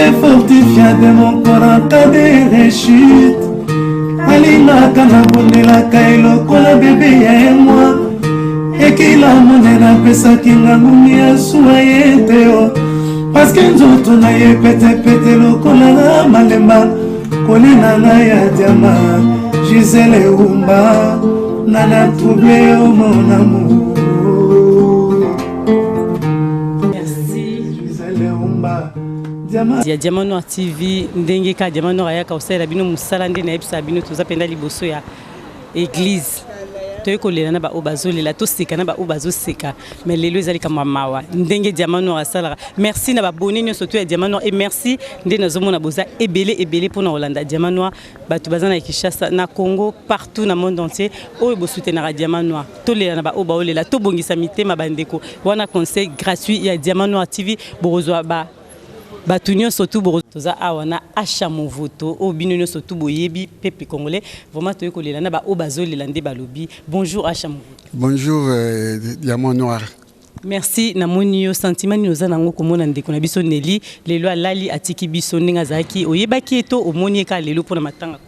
est fortifié de mon corps en cas de rechute. Alingaka na bondelaka elokola bebe ya emwa. Ekila monena pesaki ngangumi ya suwa ye teo. Paske nzoto na ye pete pete lokola na malemba. Kolina na ya diama Gisele Umba. Nana troublé au mon amour. Ya Diamant Noir TV ndenge ka Diamant Noir ayaka osala bino musala ndene ebisa bino tozapenda liboso ya église toyekolela na ba obazolela toseka na ba obazoseka mais lelo ezali kama mawa ndenge Diamant Noir asala. Merci na ba bonne surtout ya Diamant Noir et merci ndenge nazomona boza ebele pona Holanda Diamant Noir bato bazana Kinshasa na Congo partout na monde entier oyo bo soutenir Diamant Noir tolela na ba obaolela to bongisa mitema bandeko wana conseil gratuit ya Diamant Noir TV borozwa ba Batunyo surtout boza awana acha movoto obinyo surtout boyebi peuple congolais vraiment toyeko lela ba obazolela nde balobi. Bonjour acha movoto. Bonjour Diamant Noir. Merci na monio sentiment ni oza nango komona ndeko na biso Nelly lelo alali atiki biso ninga zaki oyebaki eto omoni ka lelo pona matanga.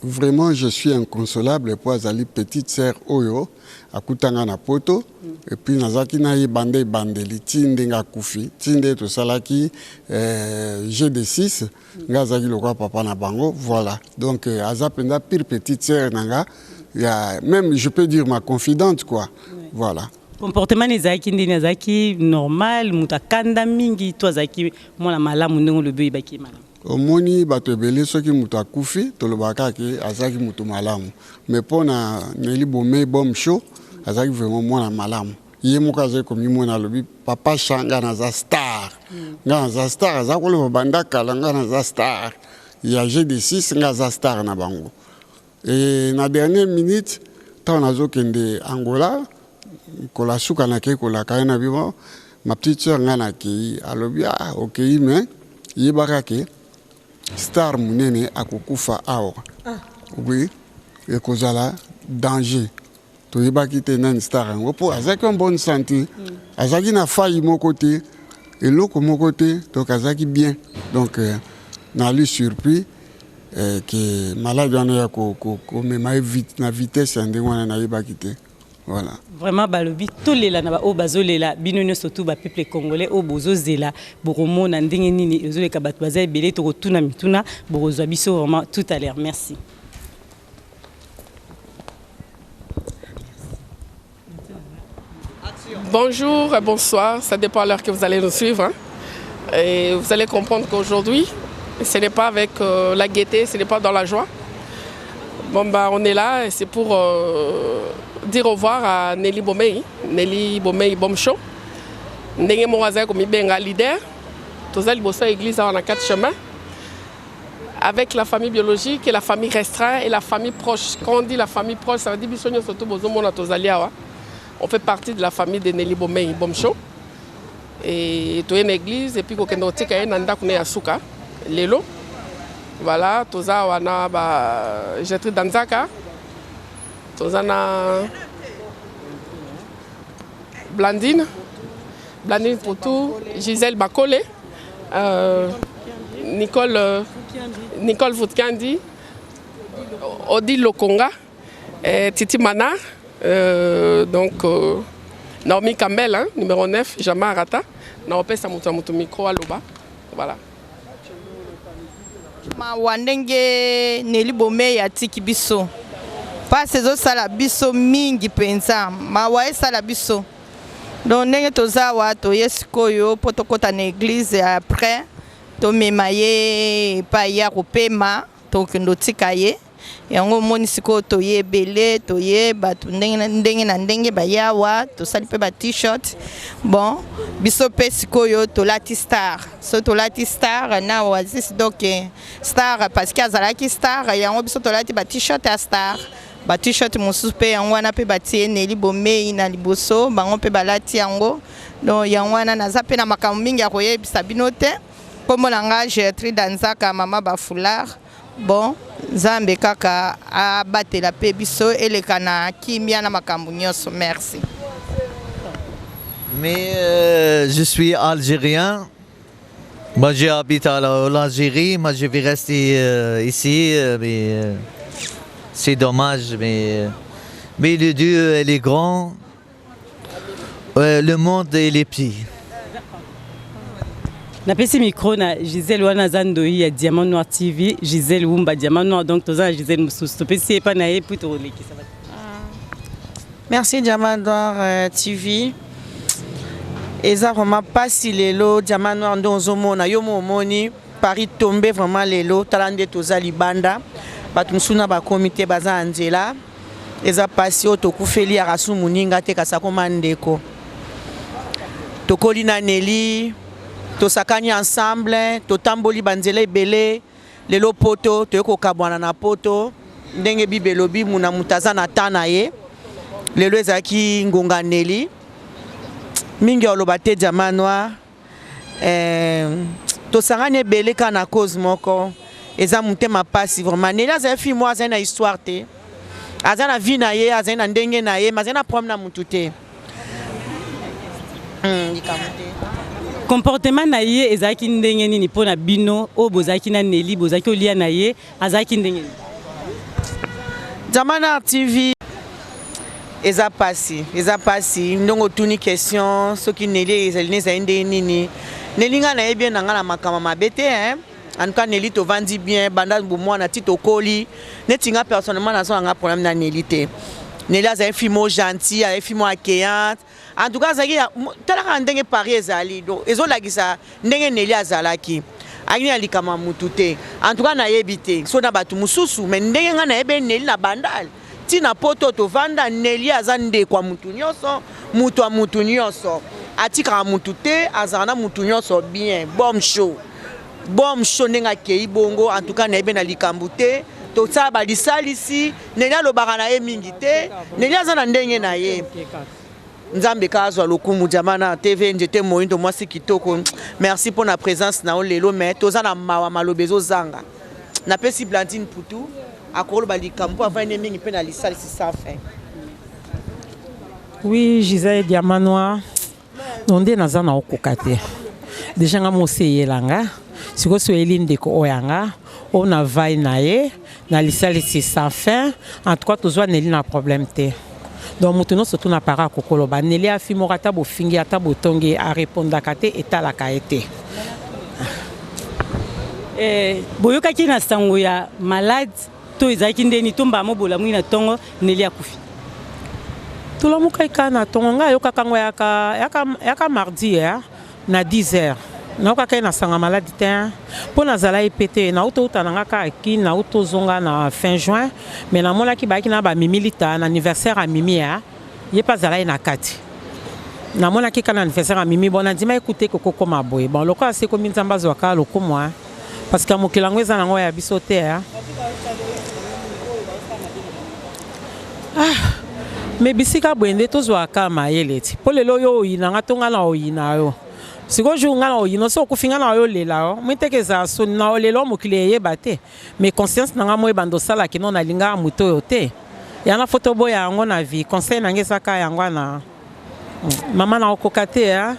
Vraiment je suis inconsolable pour azali petite sœur Oyo akutanga na poto et puis nazaki na yebande bandeli tindenga kufi tinde to salaki G6 ngazaki lokwa papa na bango voilà donc azapenda pire petite sœur nanga ya même je peux dire ma confidente quoi voilà. Comportement nezaki ndeni azaki normal mutakanda mingi to azaki mona malamu ndenge le beu baki malamu. Omoni bato ebele soki mutu akufi tolobaka ke azaki mutu malamu mais pona Nelly Bomey bom show azaki vraiment mwana malamu ye moko azali komi mwana lobi papa shanga na za star nga za star azakolo banda kala nga na za star ya G6 nga za star na bango et na dernière minute tant nazokende Angola kola suka na ke kola kana bibo ma petite sœur nga na ki alobi ah OK mais yebaka ke star munene akokufa awa oui et kozala danger to yebaki te nan star ngo po azaki en bonne santé azaki na faille mon côté et l'autre mon côté donc azaki bien donc na lui surpris que malade on ya ko mema vite na vitesse ande wana na yebaki te. Voilà. Vraiment balobi tolela na ba obazolela binono surtout ba peuple congolais obozozela boromo na ndenge nini ezoleka bato baza ebele to kotuna mituna borozwa biso vraiment tout à l'heure. Merci. Bonjour et bonsoir, ça dépend à l'heure que vous allez nous suivre hein. Et vous allez comprendre qu'aujourd'hui ce n'est pas avec la gaieté, ce n'est pas dans la joie. Bon bah on est là et c'est pour dire au revoir à Nelly Bomey Bom Show. Ndenge moaza comme benga leader. Tozali bosso église on a 4 chemins. Avec la famille biologique et la famille restreinte et la famille proche. Quand on dit la famille proche, ça veut dire bisonyo surtout bozo mona tozali awa. On fait partie de la famille de Nelly Bomey Bom Show. Et to une église et puis kokendo tika nanda kune asuka lelo. Voilà, toza wana ba jetri danzaka. Tozana Blandine pour tout, Gisèle Bakole, Nicole Voutkendi, Odile Lokonga, Titi Manar, donc Naomi Campbell, hein, numéro 9, Jama Arata, Naope Samutu micro à Loba. Voilà. Ma wandenge Nelly Bomey atiki biso. Pas ces autres sala biso mingi pensa. Ma wae sala biso. Donc ndenge tozawa to yesikoyo potokota na église après to memaye pa ya kopema to kendo tikaye. Yango moni siko to yebele to ye batu ndenge na ndenge bayawa to sali pe ba t-shirt. Bon, biso pe sikoyo to lati star. So to lati star na oasis donc star parce que azalaki star yango biso to lati ba t-shirt à star. Ba t-shirt mususu pe yango wana pe batie Nelly Bomey na liboso bango pe balati yango. Donc yango wana naza pe na makambo mingi ya koyebisa bino te. Kombo nanga Gertrude Danzaka mama ba foulard. Bon, Zambe kaka abatela pe biso eleka na kimia na makambo nyonso. Merci. Mais je suis algérien Moi, j'habite en Algérie, moi je vais rester ici, mais c'est dommage, mais le Dieu, il est grand, le monde, il est petit. Napesi micro na Gisèle wana Zandoi ya Diamant Noir TV, Gisèle Wumba Diamant Noir, donc toza Gisèle Moussous. Topesi pas na ye pour to leki ça va. Merci Diamant Noir TV. Eza vraiment pas si lelo Diamant Noir ndonzomona yo momoni Paris tombé vraiment lelo talande toza libanda batumsuna ba comité baza anzela eza pasi otokufeli arasu muninga te kasako mandeko tokoli na Nelly tosakani ensemble totamboli banzela ebele lelo poto toyeko kabwana na poto ndenge bibelobi muna mutaza na tana ye lelo ezaki ngonga Nelly mingi oloba te Diamant Noir tosangani ebele ka na cause moko eza mutema pasi vraiment Nelly aza fi moi aza na histoire te aza na vie na ye aza na ndenge na ye maza na problème na mutu te Comportement na ye ezaki ndenge nini pona bino o bozaki na Nelly bozaki olia na ye azaki ndenge nini Diamant Noir TV eza pasi ndongo tuni question soki Nelly ezalini za ndenge nini Nelly nga na ye bien na makama mabete hein en tout cas Nelly to vandi bien banda bomwana ti tokoli netinga personnellement na so nga problème na Nelly te Nelly aza fimo gentil a fimo accueillante en tout cas azaki tala ndenge Paris ezali do ezolakisa ndenge Nelly azalaki agni alikama mutu te en tout cas na yebite so na batu mususu mais ndenge nga na yebe Nelly na bandal tina poto to vanda Nelly aza ndeko mutu nyonso mutu a mutu nyonso atika mutu te azana mutu nyonso bien bom show ndenge akei bongo en tout cas na yebe na likambu te to tsaba lisalisi Nelly alobaka na ye mingi te Nelly aza na ndenge na ye Nzambe kazwa lokumu Diamant Noir TV njete moyindo mwasi kitoko merci pour la présence na lelo mais toza na mawa malobezo zanga na pesi Blandine Poutou akoloba likambu avant ene mingi pe na lisalisi sans fin. Oui, Gisèle Diamant Noir nonde naza na okokate déjà nga moseyelanga siko so elinde ko oyanga on a vai na ye na lisalisi sans fin en tout cas tozwa Nelly na problème te donc mutuno surtout na para kokoloba Nelly afi morata bo fingi ata botongi a répondre kate etala kaete boyoka ki na sango ya malade to ezaki ndeni tomba mobola mwina tongo Nelly akufi tula mukaika na tongo nga yoka kango yaka mardi ya na 10h na yoka na sanga malade te po na zala epete na uta na ngaka ki na uto zonga na fin juin mais na mona ki ba ki na ba mimilita na anniversaire a mimi ya ye pas zala na kati na mona ki kana anniversaire a mimi bona ndima écouter ko koma boye bon loka se ko minzamba zwaka loko moi parce que mokilango eza nango ya biso te mais bisika bwende tozwaka mayele ti po lelo yo oyina nga tonga na oyina yo siko junga na oyina so kufinga na yo lela mwitekeza so na olelo mokile yeba te mais conscience nanga mo ebando sala kino na linga muto yo te yana photo boya yango na vie conseil na ngesa ka yango na mama na okokate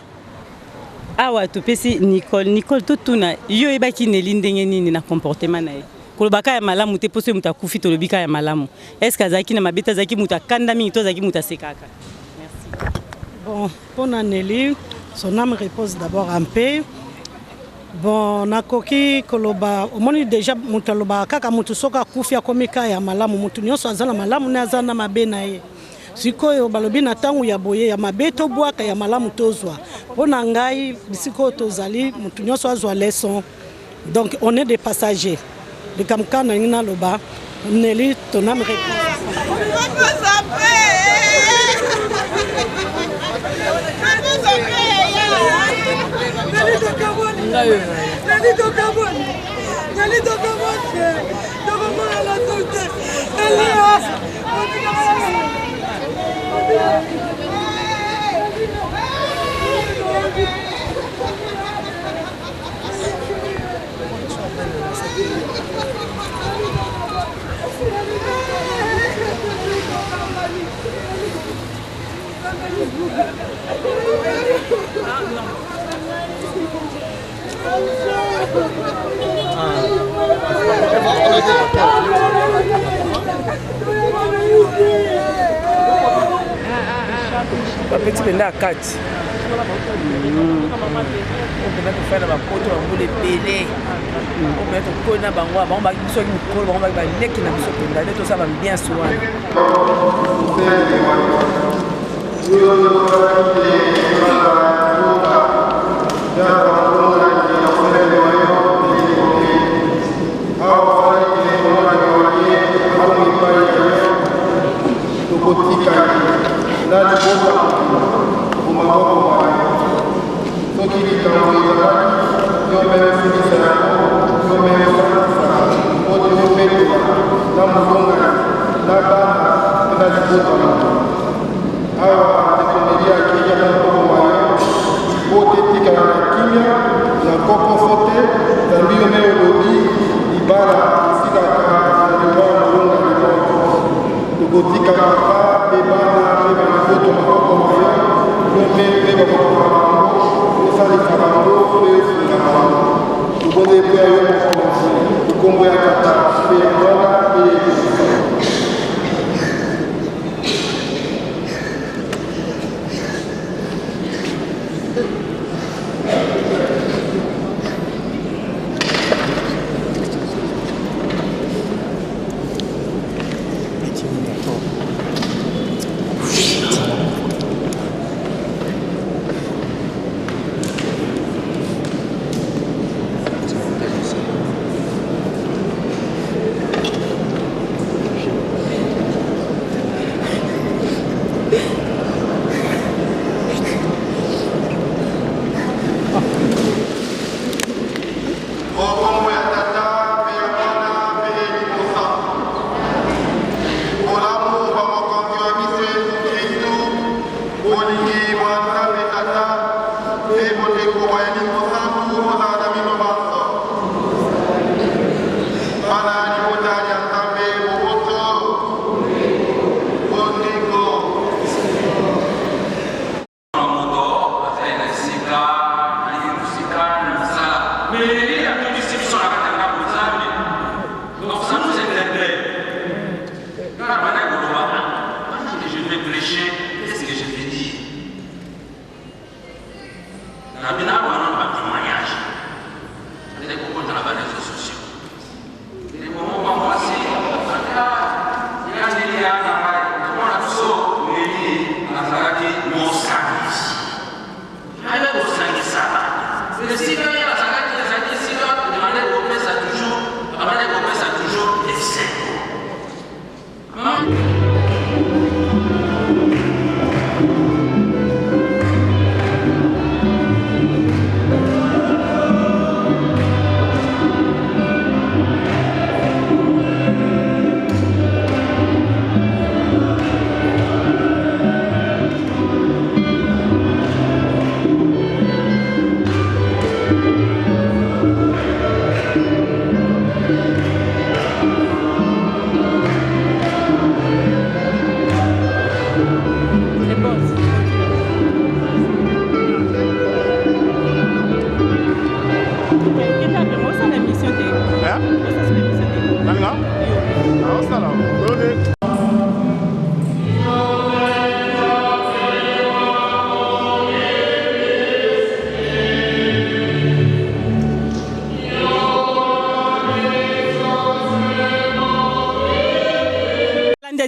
awa topesi Nicole totuna yo ebaki Nelly ndenge nini na comportement na ye kolobaka ya malamu te poso muta kufi to lobika ya malamu est-ce que azaki na mabeta zaki muta kanda mingi to zaki muta sekaka. Merci. Bon pour Nelly son âme repose d'abord en paix. Bon nakoki koloba omoni déjà muta loba kaka mutu soka kufi akomika ya malamu mutu nyonso azana malamu na azana mabe na ye sikoyo balobi na tangu ya boye ya mabeto bwaka ya malamu tozwa pona ngai bisiko tozali mutu nyonso azwa leçon donc on est des passagers le kamkana ngina loba Nelly ton âme Ah, non. Petit benda à 4. On peut mettre faire la poteau, on peut les péler. On peut mettre au na bangwa, on va biso qui mukolo, on va leki na biso penda, tout ça va bien souvent.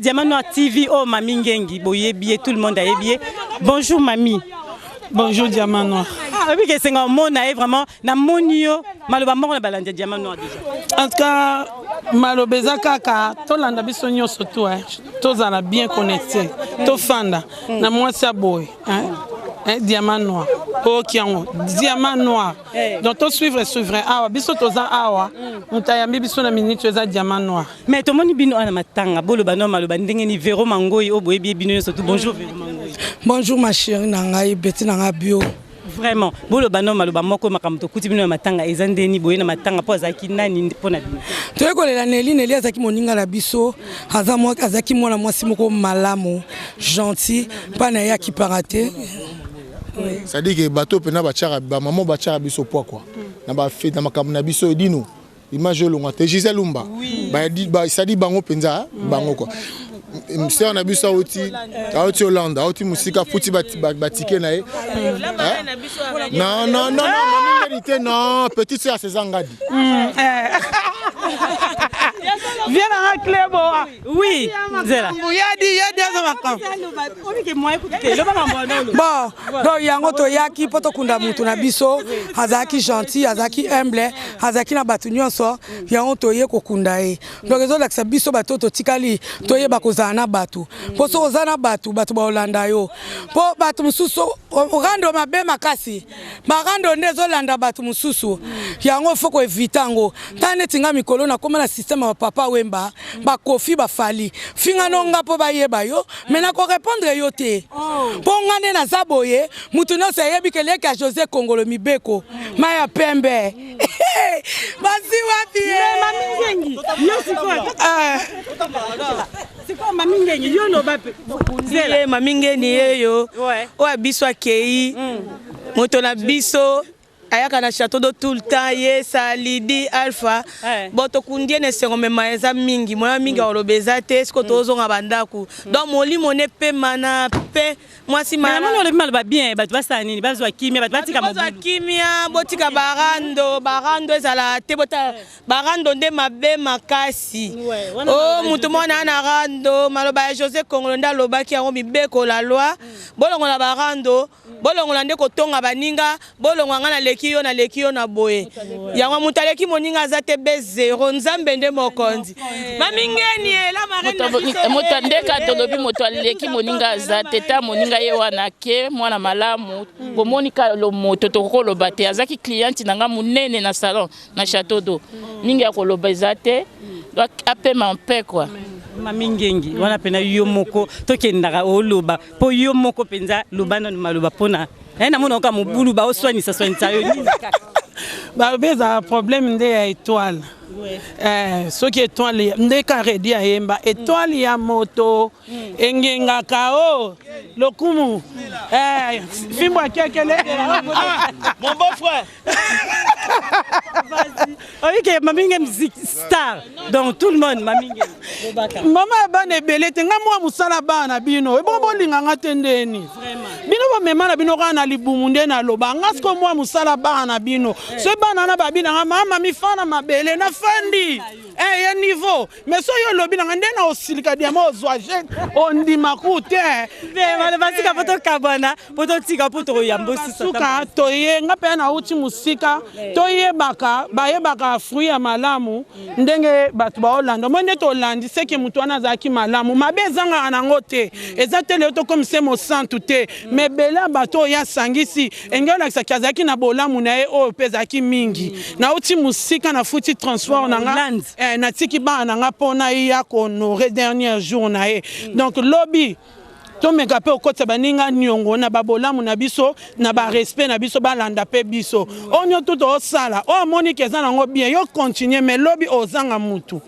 Diamant Noir TV, oh Mami Ngengi, boyebié, tout le monde a ébié. Bonjour Mami. Bonjour Diamant Noir. Ah oui, c'est un mot vraiment na monio, maloba mort na balande Diamant Noir déjà. En tout cas, malobeza kaka, to landa biso nyonso to to zala bien connecté, to fanda na mwasi boy, Diamant Noir. Ok, Diamant Noir. Donc, tu suivre awa. Biso toza awa. Mutayambi biso na minute toza Diamant Noir. Mais tout le monde bino ana matanga. Bolo bano maloba ndenge ni Vero Mangoyi oboye bino surtout. Bonjour Vero Mangoyi. Bonjour ma chérie nangai beti nanga bio. Vraiment. Bolo bano maloba moko makamto kuti bino na matanga ezandeni boye na matanga po azaki nani pona bino. Toyekolela Neli azaki moninga la biso. Azaki mwana mwasi moko malamu, gentil, pas na ya ki parate. c'est-à-dire que bateau pena bachara ba maman bachara biso poids quoi na ba fait na makambo na biso dino image longa te Gisèle Lumba ba ça dit bango penza bango quoi monsieur on a biso outi Hollande outi musika futi batike na ye non mami vérité non petite sœur c'est Zangadi viens à un club. Oui, Zela. Bon, donc yango to yaki poto kunda mutu na biso, azaki gentil, azaki humble, azaki na batu nyonso, yango to ye ko kunda e. Donc ezo laksa biso bato to tikali, to ye bakozana na batu. Po so ozana batu ba Holanda yo. Po batu mususu orando mabe makasi. Marando ndezo landa batu mususu. Yango foko evitango. Tane tinga mikolo na koma na système wa papa Wemba, ba kofi ba fali. Finga nonga po ba yeba yo, mais na ko répondre yo te. Po ngane na zaboye, mutu no se yebi kele ka José Kongolo Mibeko. Maya Pembe. Basi wapi Mami Ngengi. Yo siko Mami Ngengi yo no ba Zela Mami Ngengi yo. O biso akei. Moto na biso ayaka na château de tout le temps ye Salidi Alpha boto kundie ne sengo mema eza mingi mwana mingi olobeza te siko tozonga bandaku donc molimo ne pe mana pe mwasi mana mwana ole mal ba bien ba basa nini ba zwa kimia ba batika mobulu ba kimia botika barando ezala te bota barando nde mabe makasi mutu mwana na rando maloba José Kongolo nda lobaki yango mibeko la loi bolongo na barando bolongo na nde kotonga baninga bolongo ngana lekio na boye yango mutaleki moninga azate B0 nzambe nde mokonzi Mami Ngeni la marraine moto ndeka tolobi moto aleki moninga azate ta moninga ye wana ke mwana malamu bomonika lo moto tokoloba te azaki client nanga munene na salon na château d'eau ninga ya koloba ezate ape mampe quoi Mami Ngengi wana pena yo moko tokendaka oloba po yo moko penza lobana maloba pona na mona ka mobulu ba oswanisa yo nini ba beza problème nde ya étoile ce qui étoile nde ka redi ya yemba étoile ya moto engenga kao lokumu fimbo akekele mon beau frère vas-y OK Mami Ngengi star donc tout le monde Mami Ngengi mama bana belete nga mwa musala bana bino ebobo linganga tendeni bino ba mema na bino kana libumu nde na loba ngasko mwa musala bana bino se bana na babina nga mama mifana mabele na fandi ya niveau mais so yo lobi nga nde na osilika dia mo zwa jet ondi makute mala basika poto kabana poto tika poto yambosi suka toye nga pe na uti musika toye baka fruit ya malamu ndenge batu ba Hollande monde to Hollande seki mutu wana zaki malamu mabezanga nango te ezatele to comme c'est mo santu te mais bela bato ya sangisi engela sakazaki na bolamu na e o pezaki mingi na uti musika na futi transport nanga na tiki ba nanga pona ya ko honorer dernier jour na e donc lobby to meka pe okotsa baninga nyongo na babolamu na biso na ba respect na biso balanda pe biso onyo tout o sala o Monique eza nango bien yo continuer mais lobby ozanga mutu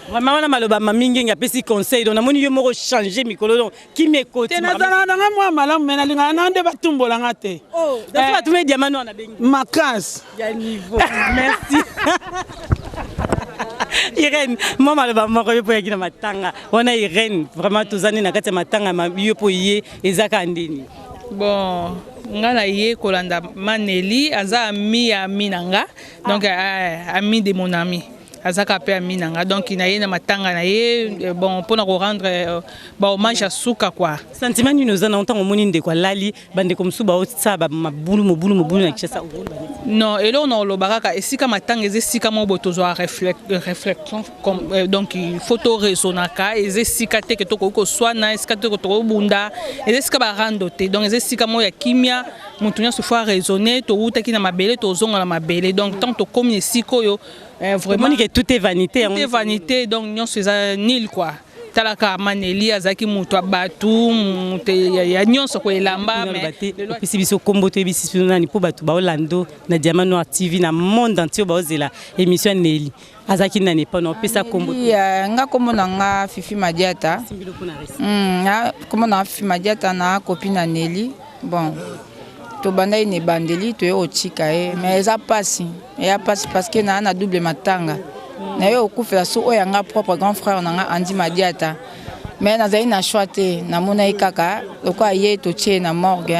vraiment na maloba Mami Ngengi apesi conseil donc na moni yo moko changer mikolo donc ki mekoti na nga mwa malamu mena linga na nde batumbola ngate donc batume diamano na bengi makas ya niveau merci Irène, moi maloba moko yo po yakina matanga wana Irène vraiment tozani na kati ya matanga yo po ye ezaka ndeni bon ngala ye kolanda Maneli aza ami ya minanga donc ami de mon ami azaka pe ami nanga donc ina ye na matanga na ye bon pour ko rendre hommage à Souka quoi sentiment ni nous en entend moni nde kwa lali bande comme suba otsa ba mabulu na kisa non et là on a le baraka et sika matanga ezesika mo botozo réflexion comme donc photo resonaka ezesika te que to ko swana esika te ko to bunda ezesika ba randote donc ezesika mo ya kimia mutunya se fois raisonner to utaki na mabele to zonga na mabele donc tant to comme esiko yo vraiment que tout est vanité tout est vanité donc non c'est nil quoi talaka Maneli azaki mutu abatu ya nyonso ko elamba mais pisi biso kombo to bisi nani po batu ba Orlando na Diamano TV na monde entier ba ozela émission Neli azaki nani pa no pesa kombo nga kombo nanga Fifi Madiata kombo na Fifi Madiata na copine Neli bon tobanda ine bandeli toye otika ye mais eza pasi parce que na double matanga na yo okufela so oyo nga propre grand frère na nga Andi Madiata mais nazali na choix te namona ye kaka lokola ye totie na morgue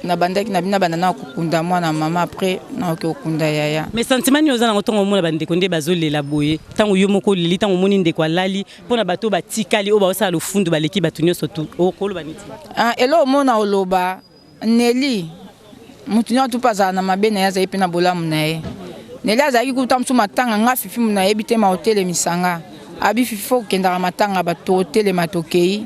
na bandaki na bina banda na kokunda mwana mama après na okunda yaya mais sentiment ni ozana ngotongo mona bandeko nde bazolela boye tango yo moko leli tango moni ndeko alali pona bato batikali o ba osala lofundu baleki bato nyonso tu okoloba niti elo mona oloba Nelly mutu nyonso pazala na mabe na ye azali mpe na bolamu na ye Nelly azalaki kuta mosu matanga nga fifi mu na yebi te ma otelemisanga abi fifi fo kokendaka matanga bato otelema tokei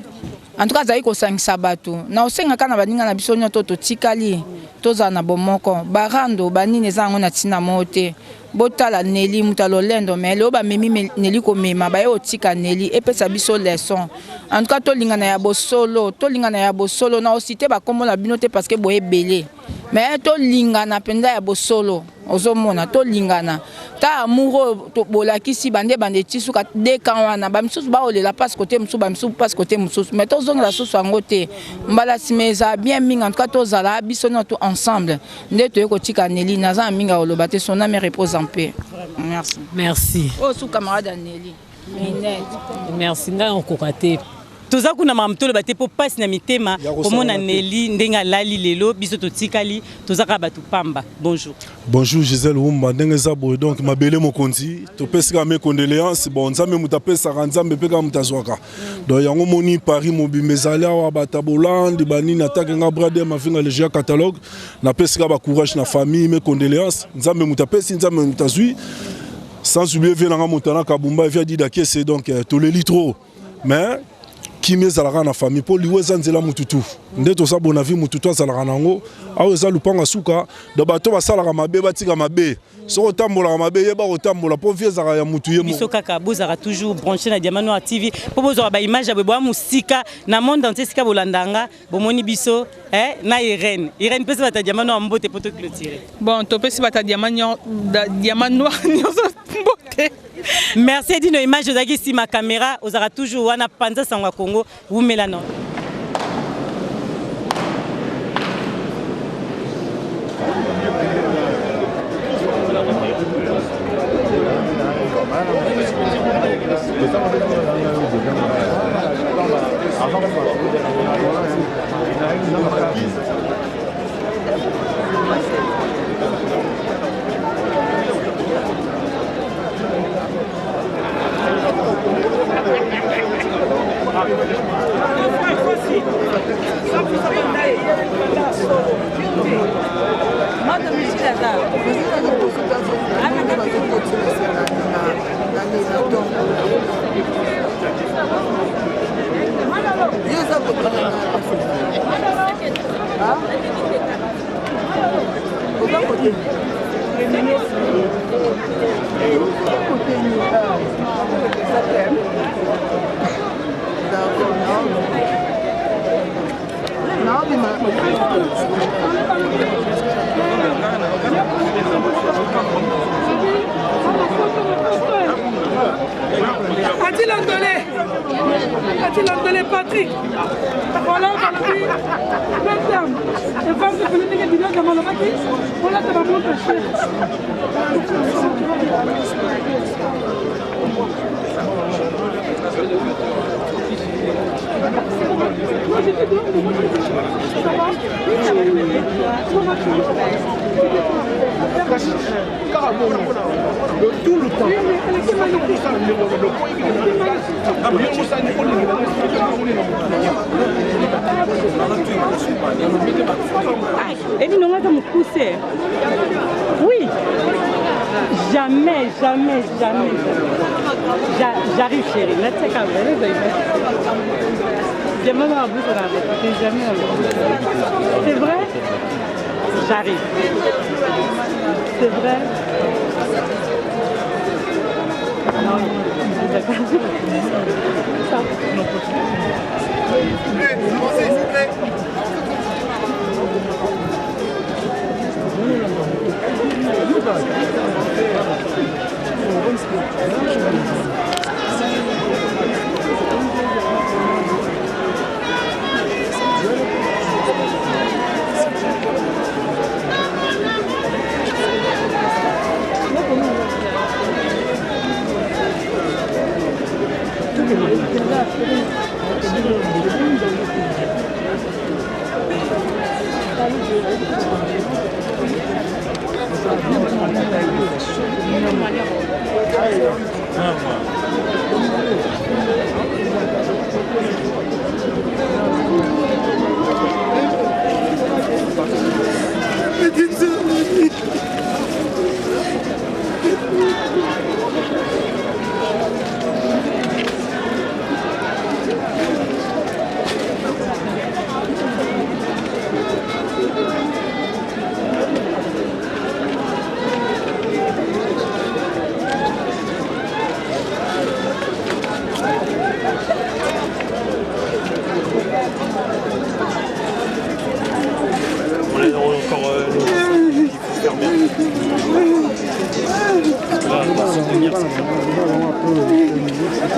en tout cas azali kosangisa bato na osengaka na baninga na biso nyonso totikali tozala na bomoko barando banini eza yango na ntina moko te botala Nelly mutu alolendo mais leo bamemi Nelly komema baye otika Nelly epesa biso leçon en tout cas tolingana ya bosolo na osite bakombo na bino te parce que boye belé mais tolingana mpenza ya bosolo ozomona tolingana ta amoureux to bolakisi bande tisuka deka wana bamisusu baolela passe côté mususu bamisusu passe côté mususu mais tozongela susu yango te mbala simeza bien mingi en tout cas tozala biso nyonso ensemble nde toye kotika Nelly naza mingi oloba te son âme repose en paix. Merci oh sous camarade Nelly merci nga okoka te toza kuna mamtolo bate po passe na mitema komona Nelly ndenga lali lelo biso totikali toza ka batu pamba. Bonjour Gisèle Wumba ndenge za boy donc mabele mokonzi to pesika mes condoléances bon nzambe mutapesa nzambe peka mutazwaka donc yango moni Paris mobimezali wa batabolandi banini attaque nga brother mafinga le catalogue na pesika ba courage na famille mes condoléances nzambe mutapesi nzambe mutazwi sans oublier venanga mutana kabumba via dida kese donc to le litro mais kimi ezalaka na famille po liwe eza nzela mututu nde toza bona vie mututu azalaka nango awo eza lupanga suka do bato basalaka mabe batika mabe soko otambolaka mabe yeba kotambola po vie ezalaka ya mutu ye biso kaka bozaka toujours branché na Diamant Noir TV po bozwaka baimage ya beboya musika na monde entier sika bolandanga bomoni biso na Irène pesi bata Diamant Noir mbote po toclôturer bon topesi bata Diamant Noir nyonso mbote. Merci Dino image ozaki si ma caméra ozaka toujours wana panza sangwa Congo wumela non. A-t-il entendu Patrick? Voilà, on a dit, même terme. Les femmes se font des vidéos de Malabaki, on a de la montre chère. Tout le temps. Et puis, nous allons me pousser. Oui. Jamais. J'arrive, chérie. Là, c'est quand même. J'ai même un bout de la vie. Jamais. C'est vrai? J'arrive. C'est vrai? Non, d'accord. Ça.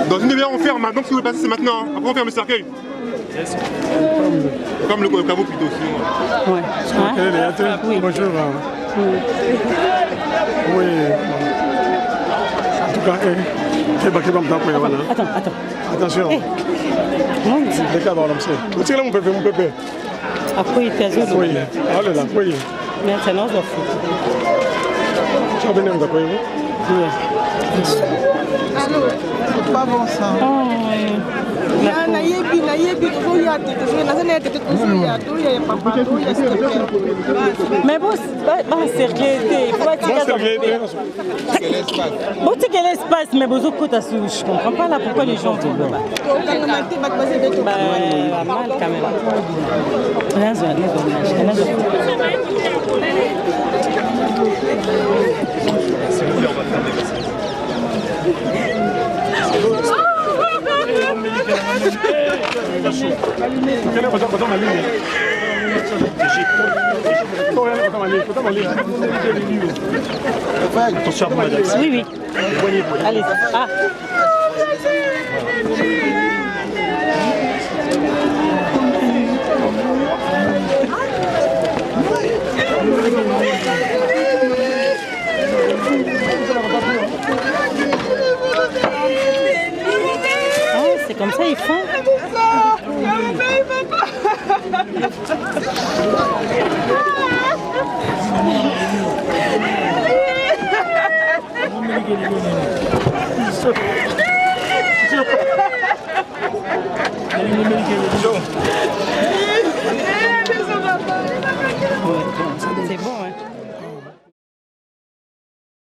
Dans une demi-heure on ferme, maintenant ce qui va passer c'est maintenant, hein. Après on ferme le cercueil. Comme le caveau plutôt sinon. Ouais. Oui. Bonjour. Oui. En tout cas, attends. Attention. Les cas dans l'homme. Vous tirez mon pépé. Après, il est oui. Allez là, oui. Maintenant, je vais tu as bien aimé d'accord. Oui. Allô, c'est pas bon ça. Mais bon, c'est l'espace, mais vous je comprends pas là pourquoi les gens vont là-bas. Mal quand même. Oui. Allez. Ah. C'est comme ça ils font.